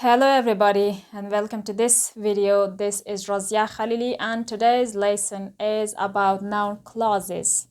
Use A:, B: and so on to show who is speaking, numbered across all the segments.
A: Hello everybody and welcome to this video. This is Razia Khalili and today's lesson is about noun clauses.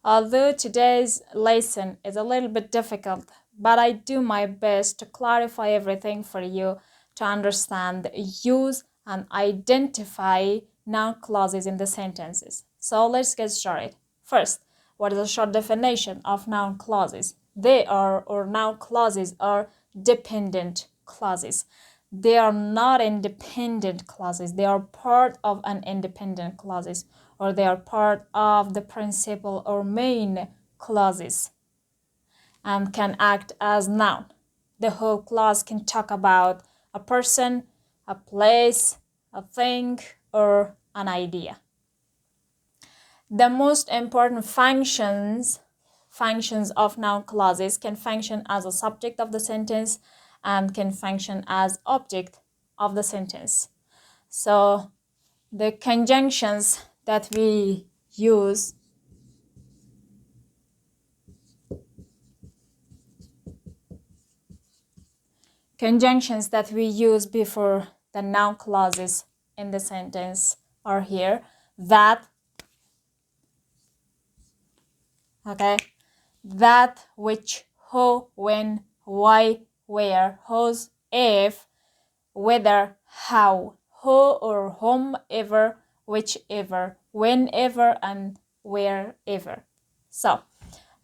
A: Although today's lesson is a little bit difficult, but I do my best to clarify everything for you to understand, use and identify noun clauses in the sentences. So let's get started. First, what is a short definition of noun clauses? Noun clauses are dependent clauses. They are not independent clauses. They are part of an independent clauses, or they are part of the principal or main clauses and can act as noun. The whole clause can talk about a person, a place, a thing, or an idea. The most important functions of noun clauses can function as a subject of the sentence and can function as object of the sentence. So the conjunctions that we use before the noun clauses in the sentence are here. That, okay, that, which, who, when, why, where, whose, if, whether, how, who or whomever, whichever, whenever, and wherever. So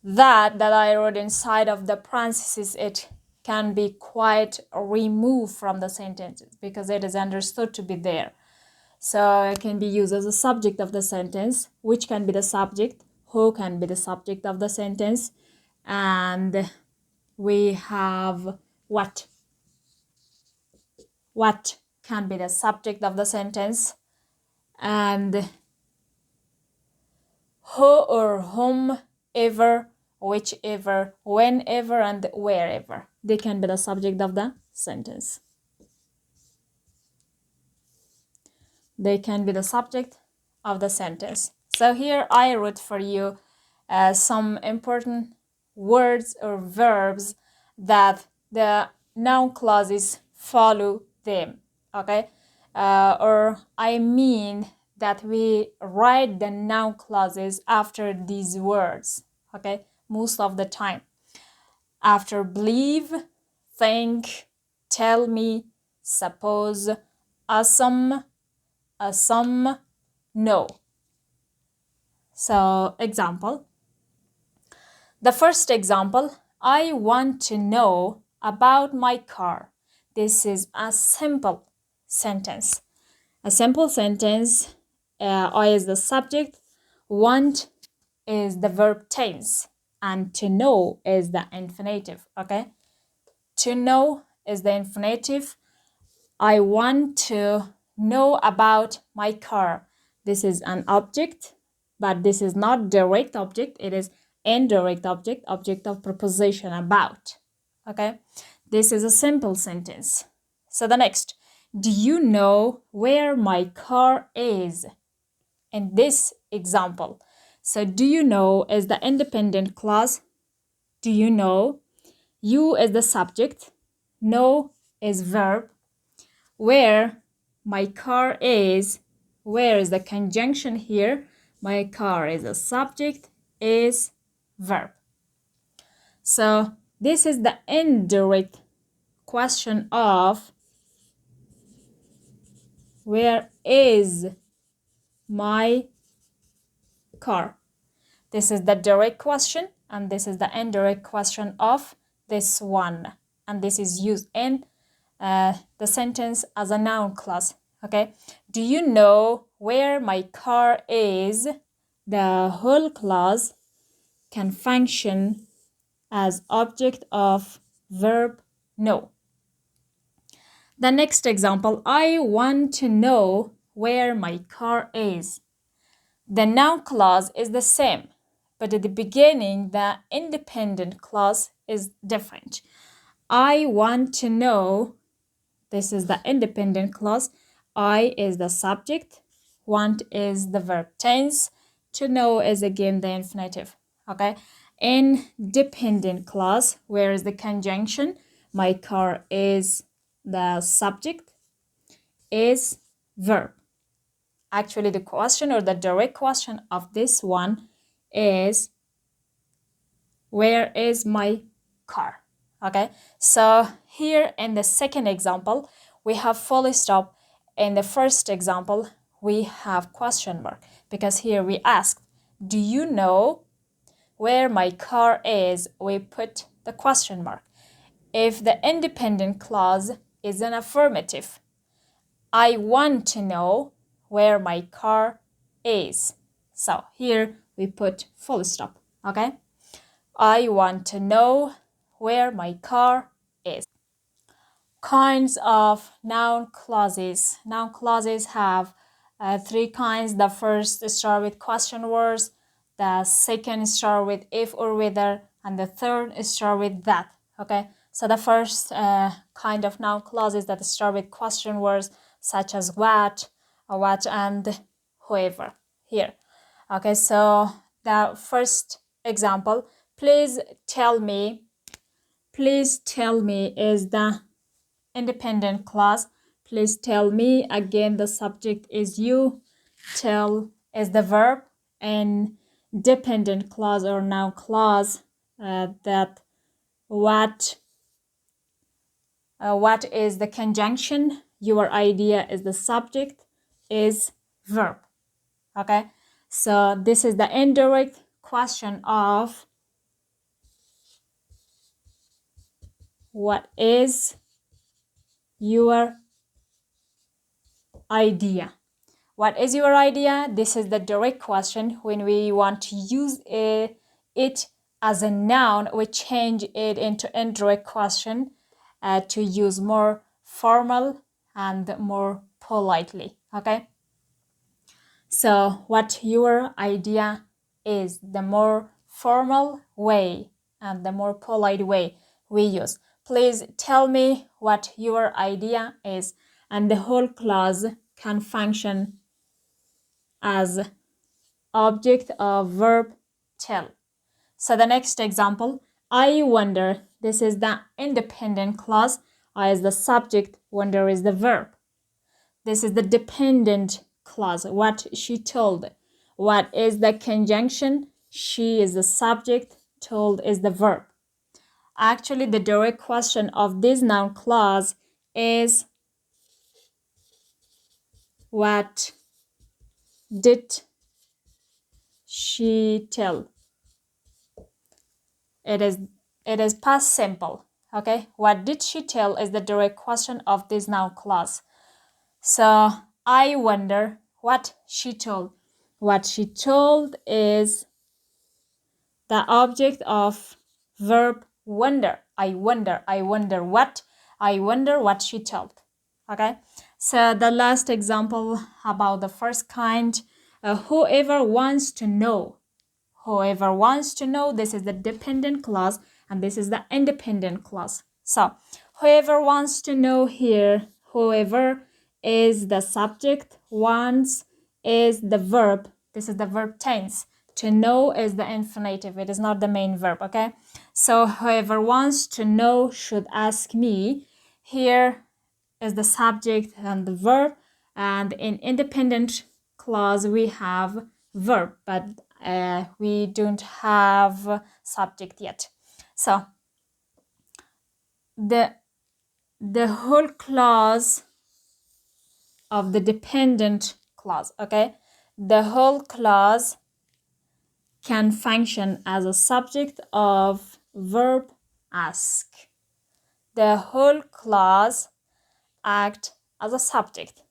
A: that I wrote inside of the parentheses, it can be quite removed from the sentences because it is understood to be there. So it can be used as a subject of the sentence, which can be the subject, who can be the subject of the sentence, and we have what can be the subject of the sentence, and who or whomever, whichever, whenever, and wherever. They can be the subject of the sentence. They can be the subject of the sentence. So here I wrote for you some important words or verbs that the noun clauses follow them, okay? Or I mean that we write the noun clauses after these words, okay? Most of the time. After believe, think, tell me, suppose, assume, know. So, example. The first example, I want to know about my car. This is a simple sentence. A simple sentence, I is the subject, want is the verb tense, and to know is the infinitive, okay? To know is the infinitive. I want to know about my car. This is an object, but this is not direct object. It is indirect object, object of preposition about, okay? This is a simple sentence. So the next, do you know where my car is? In this example, so do you know is the independent clause. Do you know? You is the subject. Know is verb. Where my car is. Where is the conjunction here? My car is a subject, is verb. So this is the indirect question of where is my car. This is the direct question and this is the indirect question of this one, and this is used in the sentence as a noun clause, okay? Do you know where my car is? The whole clause can function as object of verb know. The next example, I want to know where my car is. The noun clause is the same, but at the beginning, the independent clause is different. I want to know, this is the independent clause. I is the subject, want is the verb tense, to know is again the infinitive, okay? Independent clause, where is the conjunction? My car is the subject is verb. Actually, the question or the direct question of this one is, where is my car? Okay, so here in the second example, we have full stop. In the first example, we have question mark because here we asked, do you know where my car is? We put the question mark. If the independent clause is an affirmative, I want to know where my car is. So here we put full stop, okay? I want to know where my car is. Kinds of noun clauses. Noun clauses have three kinds. The first start with question words, the second start with if or whether, and the third start with that. Okay, so the first kind of noun clauses that start with question words such as what and whoever here. Okay, so the first example, please tell me is the independent clause. Please tell me. Again, the subject is you. Tell is the verb. And dependent clause or noun clause, that what is the conjunction, your idea is the subject, is verb. Okay, so this is the indirect question of what is your idea. What is your idea? This is the direct question. When we want to use it as a noun, we change it into indirect question to use more formal and more politely. Okay, so what your idea is, the more formal way and the more polite way we use. Please tell me what your idea is. And the whole clause can function as object of verb tell. So the next example, I wonder. This is the independent clause. I is the subject, wonder is the verb. This is the dependent clause, what she told. What is the conjunction? She is the subject, told is the verb. Actually, the direct question of this noun clause is, what did she tell? It is past simple. Okay, what did she tell is the direct question of this noun clause. So I wonder what she told. What she told is the object of verb wonder. I wonder what she told. Okay, so the last example about the first kind, whoever wants to know. Whoever wants to know, this is the dependent clause and this is the independent clause. So whoever wants to know here, whoever is the subject, wants is the verb. This is the verb tense. To know is the infinitive. It is not the main verb, okay? So whoever wants to know should ask me. Here is the subject and the verb, and in independent clause we have verb, but we don't have subject yet. So the whole clause of the dependent clause, okay, the whole clause can function as a subject of verb ask. The whole clause act as a subject.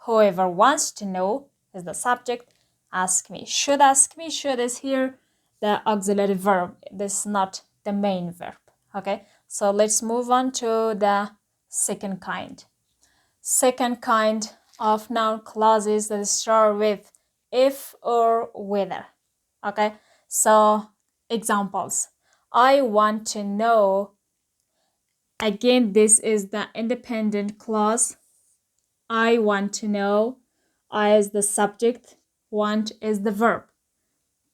A: Whoever wants to know is the subject. Ask me. Should ask me. Should is here the auxiliary verb. This is not the main verb. Okay, so let's move on to the second kind. Second kind of noun clauses that start with if or whether. Okay, so examples. I want to know. Again, this is the independent clause. I want to know. I is the subject. Want is the verb.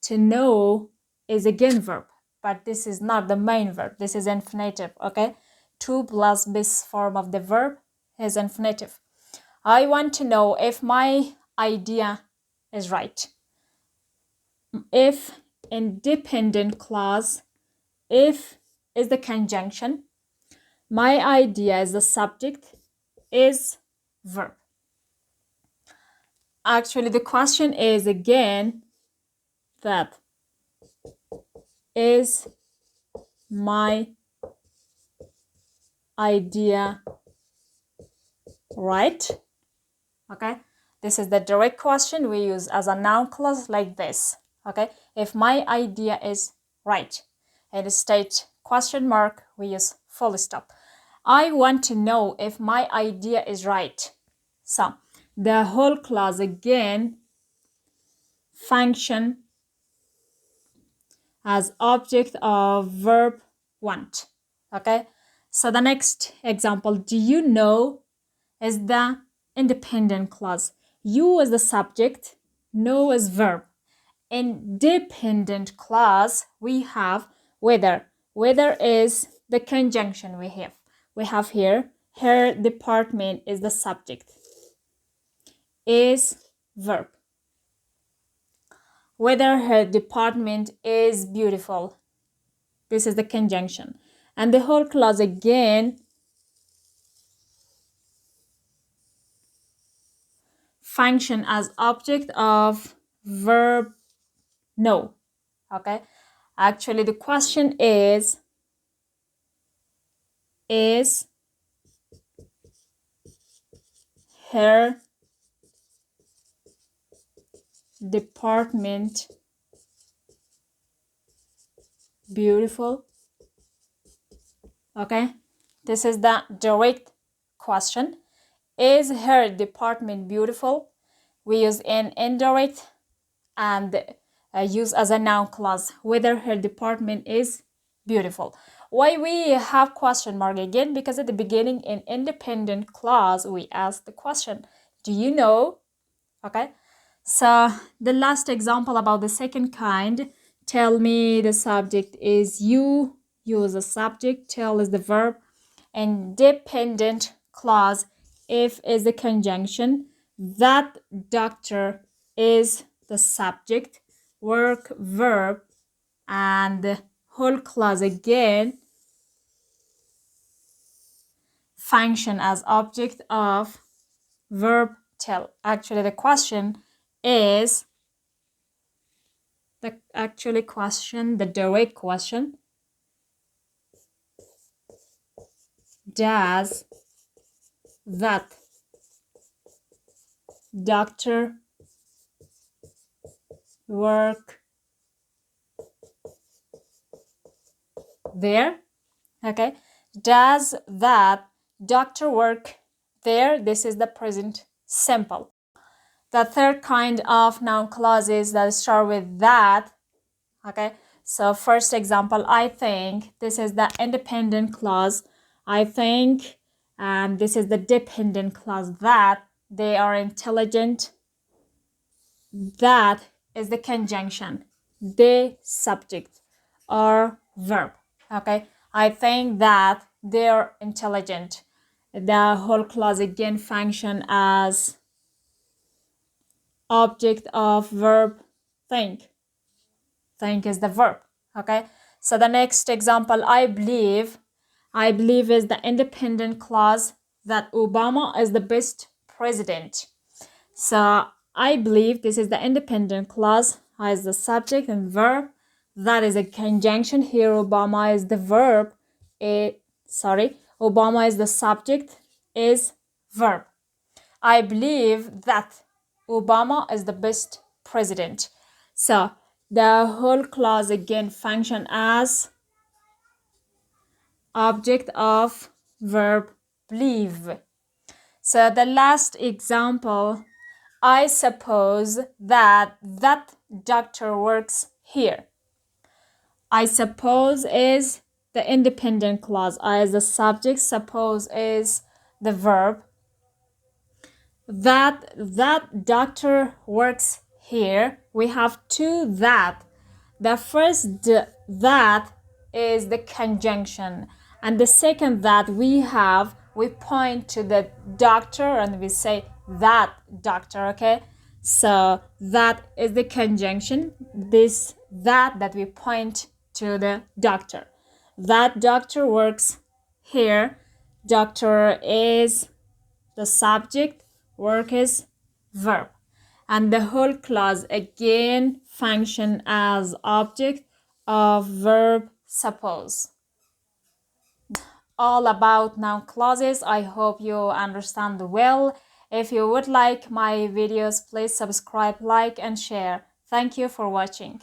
A: To know is again verb, but this is not the main verb. This is infinitive, okay? To plus this form of the verb is infinitive. I want to know if my idea is right. If independent clause, if is the conjunction, my idea is the subject, is verb. Actually, the question is again that is my idea right? Okay, this is the direct question we use as a noun clause like this. Okay, if my idea is right, and state question mark, we use full stop. I want to know if my idea is right. So the whole clause again function as object of verb want. Okay, so the next example, do you know, is the independent clause. You is the subject, know is verb. Independent clause, we have whether. Whether is the conjunction we have. We have here, her department is the subject, is verb. Whether her department is beautiful, this is the conjunction. And the whole clause again function as object of verb know. Okay, actually the question is her department beautiful? Okay, this is the direct question. Is her department beautiful? We use an indirect and use as a noun clause whether her department is beautiful. Why we have question mark again? Because at the beginning in independent clause we ask the question, do you know? Okay, so the last example about the second kind, tell me the subject is you, is the subject, tell is the verb, independent clause, if is the conjunction, that doctor is the subject, work verb, and the whole clause again function as object of verb tell. Actually the question is the direct question, does that doctor work there? Okay, does that doctor work there? This is the present simple. The third kind of noun clauses that start with that. Okay, so first example, I think, this is the independent clause, I think, and this is the dependent clause, that they are intelligent, that is the conjunction, the subject or verb. Okay, I think that they're intelligent. The whole clause again function as object of verb think. Think is the verb. Okay, so the next example, I believe is the independent clause that Obama is the best president. So I believe, this is the independent clause, I is the subject and verb, that is a conjunction. Here Obama is the verb, Obama is the subject, is verb. I believe that Obama is the best president. So the whole clause again function as object of verb believe. So the last example, I suppose that doctor works here. I suppose is the independent clause. I is the subject, suppose is the verb. That doctor works here. We have two that. The first that is the conjunction, and the second that we have we point to the doctor and we say that doctor, okay? So that is the conjunction, that we point to the doctor. That doctor works here. Doctor is the subject, work is verb. And the whole clause again function as object of verb suppose. All about noun clauses. I hope you understand well. If you would like my videos, please subscribe, like, and share. Thank you for watching.